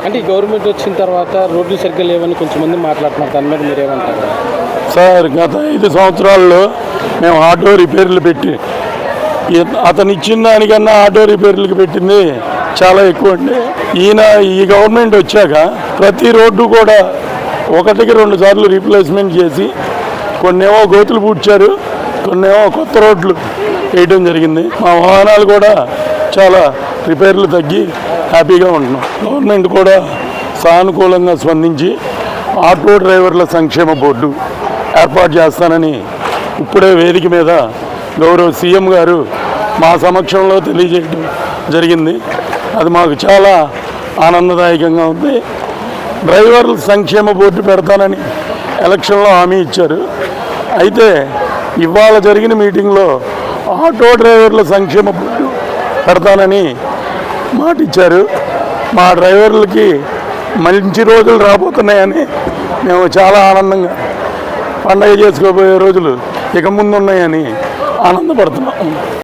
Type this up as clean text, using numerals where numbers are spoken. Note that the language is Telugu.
అంటే ఈ గవర్నమెంట్ వచ్చిన తర్వాత రోడ్లు సరిగ్గా లేవని కొంచెంమంది మాట్లాడుతున్నారు, దాని మీద మీరేమంటారు? సార్, గత 5 సంవత్సరాల్లో మేము ఆటో రిపేర్లు పెట్టి అతను ఇచ్చిన దానికన్నా ఆటో రిపేర్లకు పెట్టింది చాలా ఎక్కువ అండి. ఈ గవర్నమెంట్ వచ్చాక ప్రతి రోడ్డు కూడా 1కి 2 సార్లు రీప్లేస్మెంట్ చేసి కొన్నేమో గోతులు పూడ్చారు, కొన్నేమో కొత్త రోడ్లు వేయడం జరిగింది. మా వాహనాలు కూడా చాలా రిపేర్లు తగ్గి హ్యాపీగా ఉంటున్నాం. గవర్నమెంట్ కూడా సానుకూలంగా స్పందించి ఆటో డ్రైవర్ల సంక్షేమ బోర్డు ఏర్పాటు చేస్తానని ఇప్పుడే వేదిక మీద గౌరవ సీఎం గారు మా సమక్షంలో తెలియజేయడం జరిగింది. అది మాకు చాలా ఆనందదాయకంగా ఉంది. డ్రైవర్ల సంక్షేమ బోర్డు పెడతానని ఎలక్షన్లో హామీ ఇచ్చారు. అయితే ఇవాళ జరిగిన మీటింగ్లో ఆటో డ్రైవర్ల సంక్షేమ బోర్డు పెడతానని మాట ఇచ్చారు. మా డ్రైవర్లకి మంచి రోజులు రాబోతున్నాయని మేము చాలా ఆనందంగా పండగ చేసుకోబోయే రోజులు ఇక ముందు ఉన్నాయని ఆనందపడుతున్నాం.